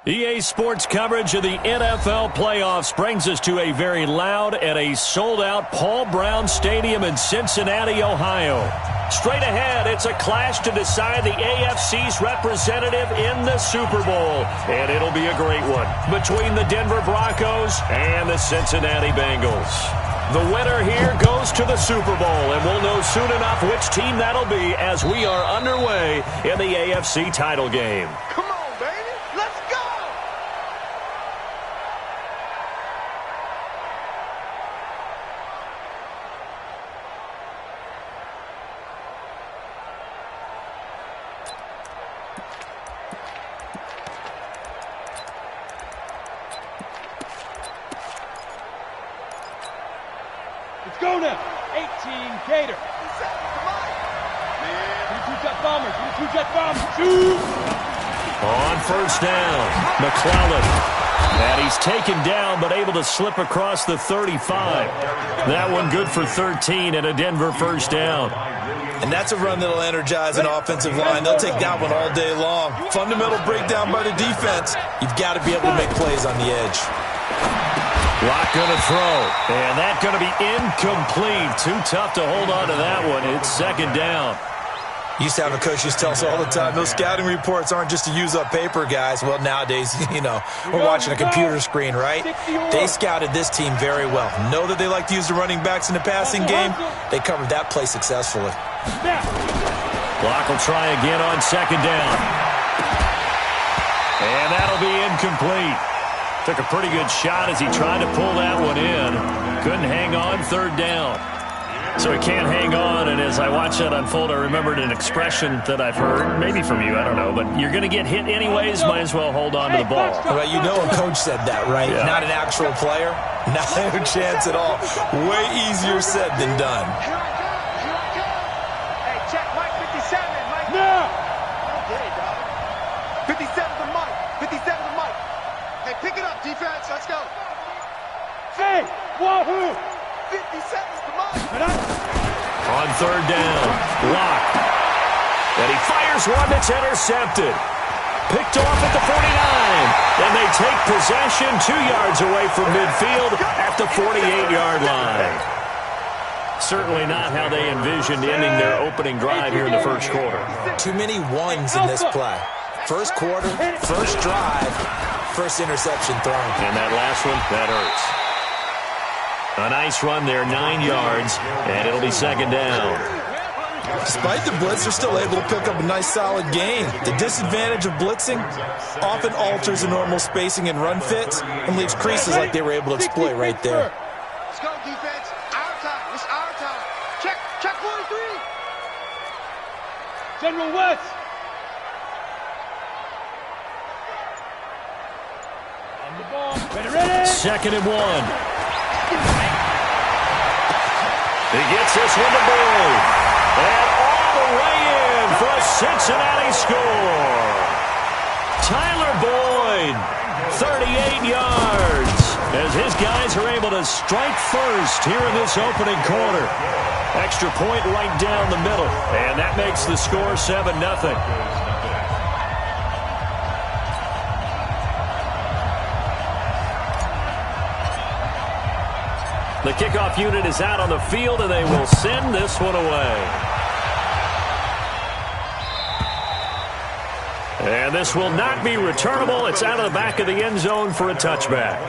EA Sports coverage of the NFL playoffs brings us to a very loud and a sold-out Paul Brown Stadium in Cincinnati, Ohio. Straight ahead, it's a clash to decide the AFC's representative in the Super Bowl. And it'll be a great one between the Denver Broncos and the Cincinnati Bengals. The winner here goes to the Super Bowl, and we'll know soon enough which team that'll be as we are underway in the AFC title game. Come on, baby. Let's go! Let's go now. 18 Gator. 22 jet bombers. 22 jet bombers. Shoot! On first down, McClellan. And he's taken down but able to slip across the 35. That one good for 13 and a Denver first down. And that's a run that'll energize an offensive line. They'll take that one all day long. Fundamental breakdown by the defense. You've got to be able to make plays on the edge. Lock going to throw, and that's going to be incomplete. Too tough to hold on to that one. It's second down. Used to have a coach used to tell us all the time, those scouting reports aren't just to use up paper, guys. Well, nowadays, we're watching a computer screen, right? They scouted this team very well. Know that they like to use the running backs in the passing game. They covered that play successfully. Lock will try again on second down. And that'll be incomplete. Took a pretty good shot as he tried to pull that one in. Couldn't hang on third down. So he can't hang on, and as I watched that unfold, I remembered an expression that I've heard, maybe from you, I don't know, but you're going to get hit anyways, might as well hold on to the ball. Well, a coach said that, right? Yeah. Not an actual player. Not a chance at all. Way easier said than done. Hey, check Mike 57, Mike. Now! Okay, dog. 57 to Mike. 57 to Mike. Hey, pick it up, defense. Let's go. Fake! Wahoo! 50 seconds to Mike. On third down, Lock. And he fires one that's intercepted. Picked off at the 49. And they take possession 2 yards away from midfield at the 48-yard line. Certainly not how they envisioned ending their opening drive here in the first quarter. Too many ones in this play. First quarter, first drive, first interception thrown. And that last one, that hurts. A nice run there, 9 yards, and it'll be second down. Despite the blitz, they're still able to pick up a nice, solid gain. The disadvantage of blitzing often alters the normal spacing and run fits and leaves creases like they were able to exploit right there. Let's go, defense. Our time. It's our time. Check 43. General West! On the ball. Ready! Second and 1. He gets this one to Boyd. And all the way in for a Cincinnati score. Tyler Boyd, 38 yards, as his guys are able to strike first here in this opening quarter. Extra point right down the middle, and that makes the score 7-0. The kickoff unit is out on the field, and they will send this one away. And this will not be returnable. It's out of the back of the end zone for a touchback.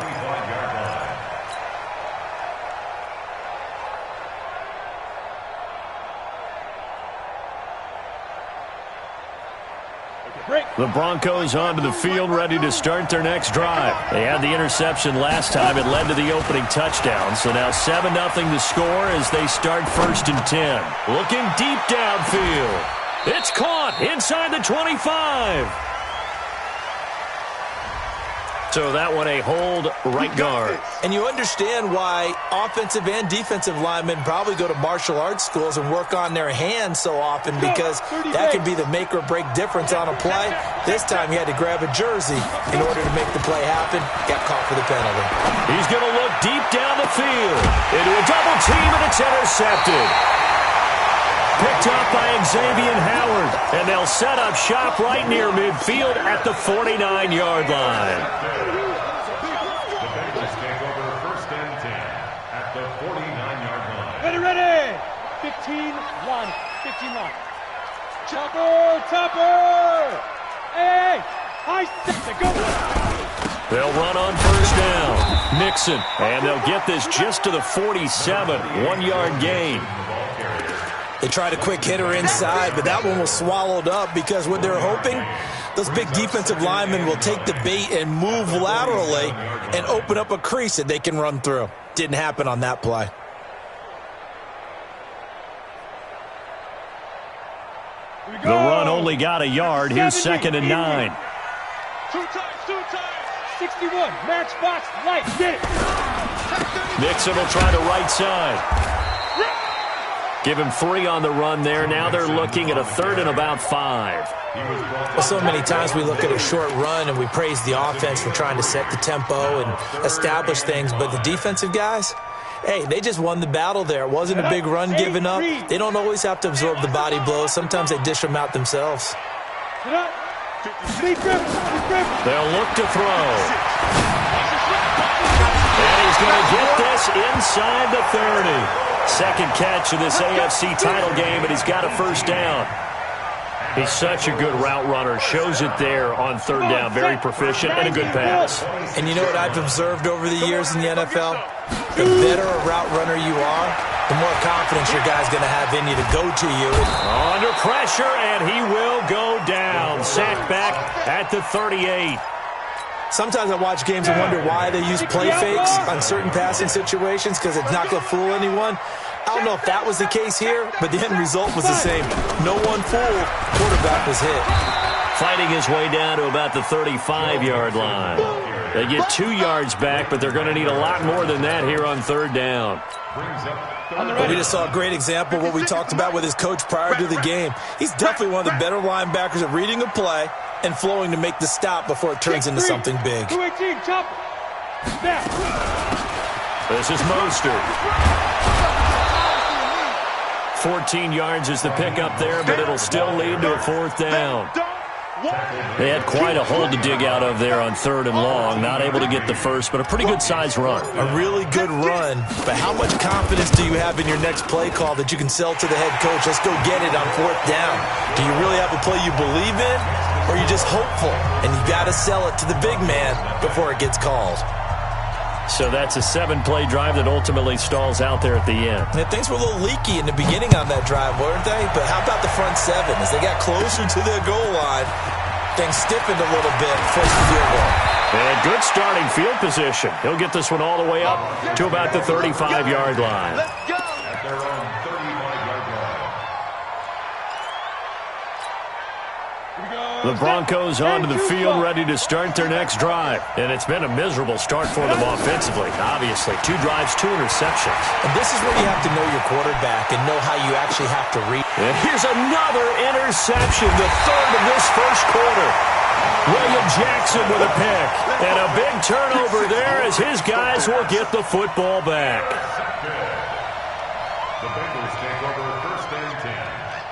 The Broncos onto the field, ready to start their next drive. They had the interception last time. It led to the opening touchdown. So now 7-0 the score as they start first and 10. Looking deep downfield. It's caught inside the 25. So that one a hold right guard. And you understand why offensive and defensive linemen probably go to martial arts schools and work on their hands so often, because that can be the make or break difference on a play. This time he had to grab a jersey in order to make the play happen. Got caught for the penalty. He's going to look deep down the field into a double team, and it's intercepted. Picked up by Xavier Howard. And they'll set up shop right near midfield at the 49-yard line. Ready. 15-1. 15-1. Topper. Hey. High step. Go. They'll run on first down. Mixon. And they'll get this just to the 47. 1-yard gain. They tried a quick hitter inside, but that one was swallowed up because what they're hoping, those big defensive linemen will take the bait and move laterally and open up a crease that they can run through. Didn't happen on that play. The run only got a yard. Here's 2nd and 9. Two times. 61. Matchbox light. Get it. Mixon will try the right side. Give him 3 on the run there. Now they're looking at a 3rd and about 5. Well, so many times we look at a short run and we praise the offense for trying to set the tempo and establish things, but the defensive guys, hey, they just won the battle there. It wasn't a big run given up. They don't always have to absorb the body blows. Sometimes they dish them out themselves. They'll look to throw. And he's going to get this inside the 30. Second catch of this AFC title game, and he's got a first down. He's such a good route runner. Shows it there on 3rd down. Very proficient and a good pass. And you know what I've observed over the years in the NFL? The better a route runner you are, the more confidence your guy's going to have in you to go to you. Under pressure, and he will go down. Sacked back at the 38. Sometimes I watch games and wonder why they use play fakes on certain passing situations because it's not going to fool anyone. I don't know if that was the case here, but the end result was the same. No one fooled. Quarterback was hit. Fighting his way down to about the 35-yard line. They get 2 yards back, but they're going to need a lot more than that here on 3rd down. But we just saw a great example of what we talked about with his coach prior to the game. He's definitely one of the better linebackers at reading a play and flowing to make the stop before it turns into something big. 218, chop. This is Mostert. 14 yards is the pickup there, but it'll still lead to a 4th down. They had quite a hole to dig out of there on 3rd and long. Not able to get the first, but a pretty good-sized run. A really good run, but how much confidence do you have in your next play call that you can sell to the head coach? Let's go get it on 4th down. Do you really have a play you believe in, or are you just hopeful? And you got to sell it to the big man before it gets called. So that's a 7-play drive that ultimately stalls out there at the end. And things were a little leaky in the beginning on that drive, weren't they? But how about the front 7? As they got closer to their goal line, things stiffened a little bit, forced the field goal. And good starting field position. He'll get this one all the way up to about the 35-yard line. Let's go. The Broncos onto the field, ready to start their next drive. And it's been a miserable start for them offensively. Obviously, 2 drives, 2 interceptions. And this is where you have to know your quarterback and know how you actually have to read. And here's another interception, the 3rd of this first quarter. William Jackson with a pick. And a big turnover there as his guys will get the football back. The Bengals take over 1st and 10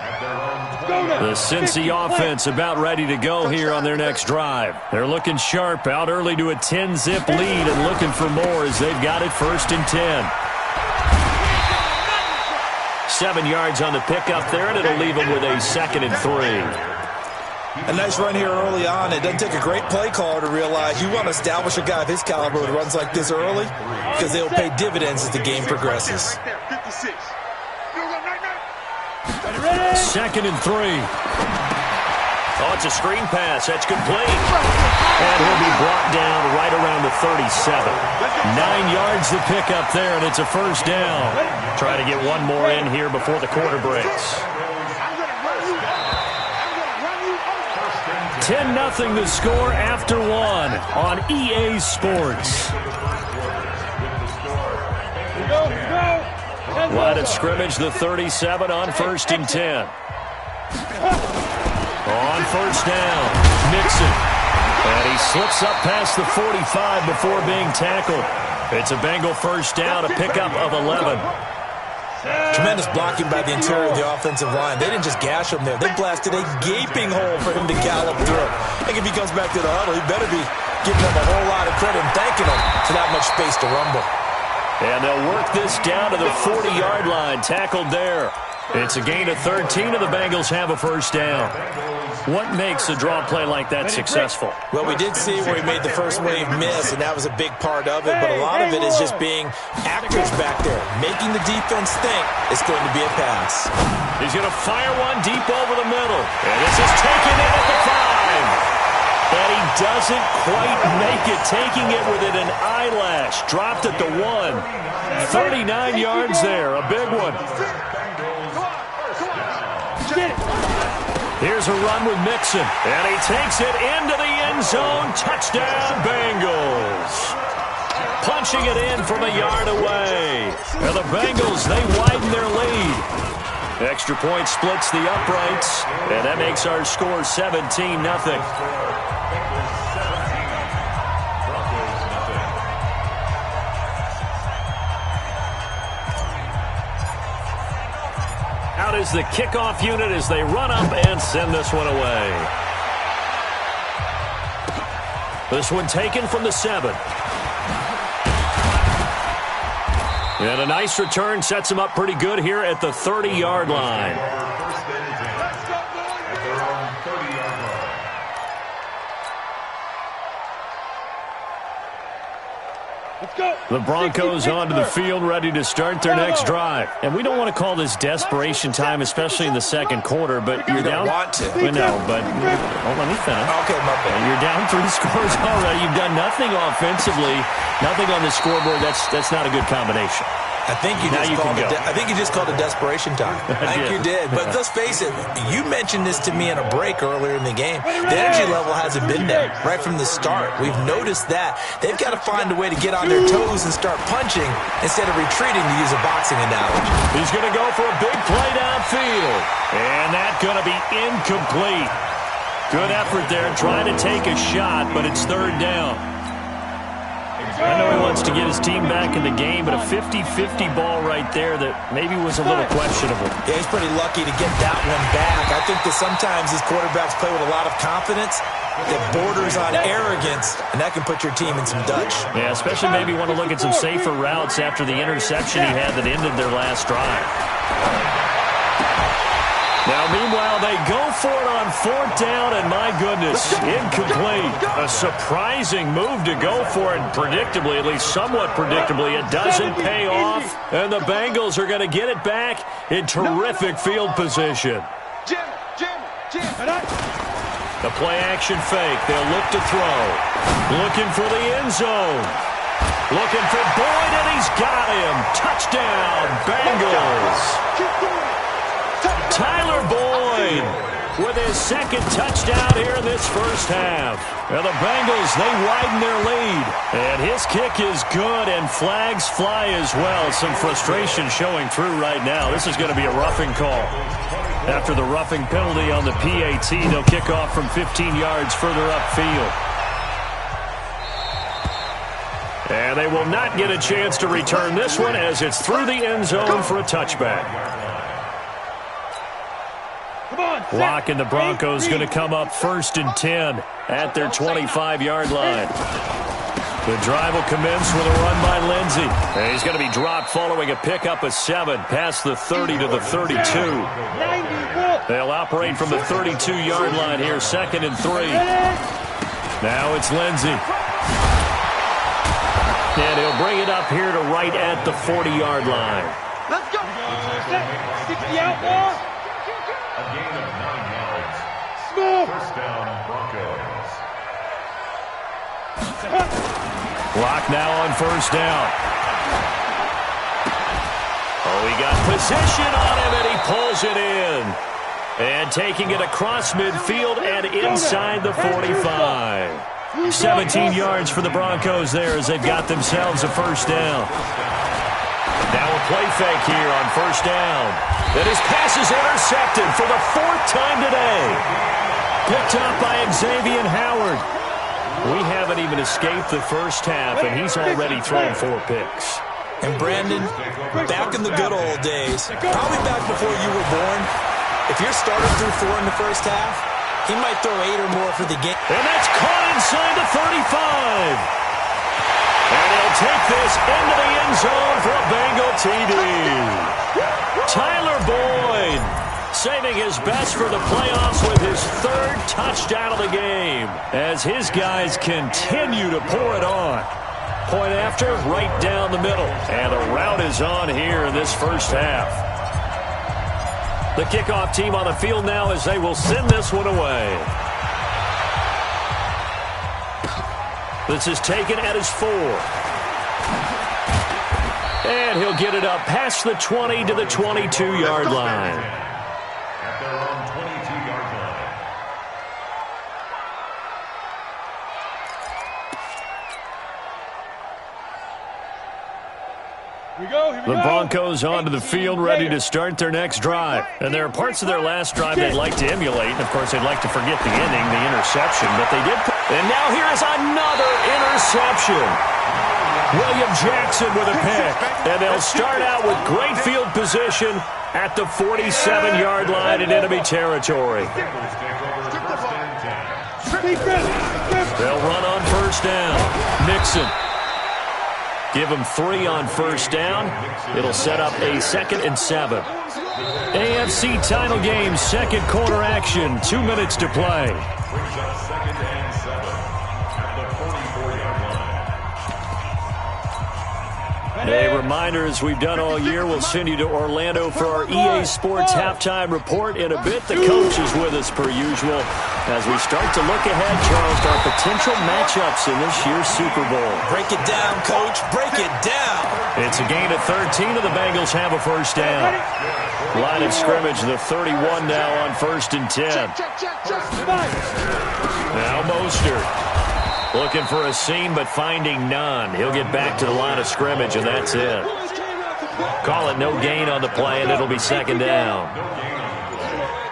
at their own 20. The Cincy offense about ready to go here on their next drive. They're looking sharp, out early to a 10-zip lead and looking for more as they've got it 1st and 10. 7 yards on the pickup there, and it'll leave them with a 2nd and 3. A nice run here early on. It doesn't take a great play caller to realize you want to establish a guy of his caliber who runs like this early because they'll pay dividends as the game progresses. 56. 2nd and 3. Oh, it's a screen pass. That's complete. And he'll be brought down right around the 37. 9 yards to pick up there, and it's a 1st down. Try to get one more in here before the quarter breaks. 10-0 the score after 1 on EA Sports. Line of scrimmage, the 37 on 1st and 10. On 1st down, Mixon. And he slips up past the 45 before being tackled. It's a Bengal 1st down, a pickup of 11. Tremendous blocking by the interior of the offensive line. They didn't just gash him there. They blasted a gaping hole for him to gallop through. I think if he comes back to the huddle, he better be giving them a whole lot of credit and thanking them for that much space to rumble. And they'll work this down to the 40-yard line. Tackled there. It's a gain of 13, and the Bengals have a first down. What makes a draw play like that successful? Well, we did see where he made the first wave miss, and that was a big part of it. But a lot of it is just being actors back there, making the defense think it's going to be a pass. He's going to fire one deep over the middle. And this is taken in at the 5. And he doesn't quite make it, taking it within an eyelash. Dropped at the 1. 39 yards there, a big one. Here's a run with Mixon, and he takes it into the end zone. Touchdown, Bengals. Punching it in from a yard away. And the Bengals, they widen their lead. Extra point splits the uprights, and that makes our score 17-0. Out is the kickoff unit as they run up and send this one away. This one taken from the 7. And a nice return sets him up pretty good here at the 30-yard line. The Broncos onto the field, ready to start their next drive. And we don't want to call this desperation time, especially in the second quarter, but you're down. Want to. We know, but let me finish. Okay, my bad. You're down 3 scores already. You've done nothing offensively, nothing on the scoreboard. That's not a good combination. I think you just called it desperation time. I think you did. But let's face it, you mentioned this to me in a break earlier in the game. The energy level hasn't been there right from the start. We've noticed that. They've got to find a way to get on their toes and start punching instead of retreating, to use a boxing analogy. He's going to go for a big play downfield. And that's going to be incomplete. Good effort there trying to take a shot, but it's third down. I know he wants to get his team back in the game, but a 50-50 ball right there that maybe was a little questionable. Yeah, he's pretty lucky to get that one back. I think that sometimes these quarterbacks play with a lot of confidence that borders on arrogance, and that can put your team in some Dutch. Yeah, especially maybe want to look at some safer routes after the interception he had that ended their last drive. Now, meanwhile, they go for it on 4th down, and my goodness, incomplete. A surprising move to go for it, predictably, at least somewhat predictably. It doesn't pay off, and the Bengals are going to get it back in terrific field position. The play-action fake. They'll look to throw. Looking for the end zone. Looking for Boyd, and he's got him. Touchdown, Bengals. Tyler Boyd with his second touchdown here in this first half. And the Bengals, they widen their lead. And his kick is good, and flags fly as well. Some frustration showing through right now. This is going to be a roughing call. After the roughing penalty on the PAT, they'll kick off from 15 yards further upfield. And they will not get a chance to return this one as it's through the end zone for a touchback. Lock and the Broncos going to come up 1st and 10 at their 25-yard line. The drive will commence with a run by Lindsey. And he's going to be dropped following a pickup of 7 past the 30 to the 32. They'll operate from the 32-yard line here, 2nd and 3. Now it's Lindsey. And he'll bring it up here to right at the 40-yard line. Let's go. 60 outlaw. A gain of 9 yards. First down, Broncos. Clock now on 1st down. Oh, he got possession on him, and he pulls it in. And taking it across midfield and inside the 45. 17 yards for the Broncos there as they've got themselves a first down. Now a play fake here on 1st down. And his pass is intercepted for the 4th time today. Picked up by Xavier Howard. We haven't even escaped the first half, and he's already thrown 4 picks. And Brandon, back in the good old days, probably back before you were born, if your starter threw 4 in the first half, he might throw 8 or more for the game. And that's caught inside the 35. And he'll take this into the end zone for a Bengal TD. Tyler Boyd saving his best for the playoffs with his 3rd touchdown of the game as his guys continue to pour it on. Point after, right down the middle. And the route is on here in this first half. The kickoff team on the field now as they will send this one away. This is taken at his 4. And he'll get it up past the 20 to the 22-yard line. At their own 22-yard line. The Broncos onto the field ready to start their next drive. And there are parts of their last drive they'd like to emulate. And, of course, they'd like to forget the ending, the interception. But they did. And now here is another interception. William Jackson with a pick. And they'll start out with great field position at the 47-yard line in enemy territory. They'll run on first down. Mixon. Give him 3 on first down. It'll set up a 2nd and 7. AFC title game, second quarter action. 2 minutes to play. Brings up 2nd and 7 at the 44-yard line. A reminder, as we've done all year, we'll send you to Orlando for our EA Sports halftime report. In a bit, the coach is with us per usual as we start to look ahead, Charles, to our potential matchups in this year's Super Bowl. Break it down, Coach. Break it down. It's a gain of 13, and the Bengals have a first down. Line of scrimmage, the 31 now on 1st and 10. Now Mostert. Looking for a seam, but finding none. He'll get back to the line of scrimmage, and that's it. Call it no gain on the play, and it'll be 2nd down. No gain on the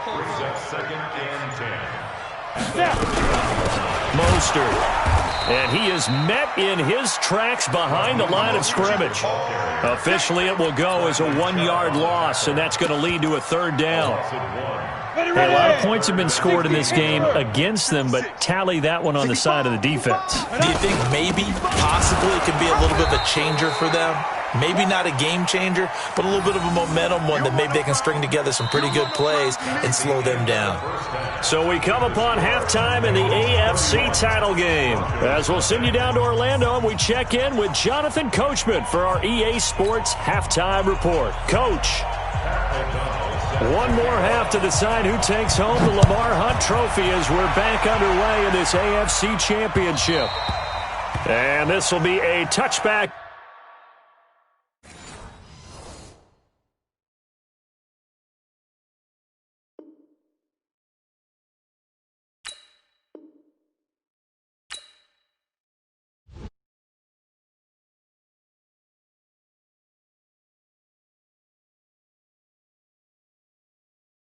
play. Brings up 2nd and 10. Mostert. And he is met in his tracks behind the line of scrimmage. Officially, it will go as a 1-yard loss, and that's going to lead to a 3rd down. Hey, a lot of points have been scored in this game against them, but tally that one on the side of the defense. Do you think maybe, possibly, it could be a little bit of a changer for them? Maybe not a game changer, but a little bit of a momentum one that maybe they can string together some pretty good plays and slow them down. So we come upon halftime in the AFC title game. As we'll send you down to Orlando, and we check in with Jonathan Coachman for our EA Sports halftime report. Coach. One more half to decide who takes home the Lamar Hunt Trophy as we're back underway in this AFC Championship. And this will be a touchback.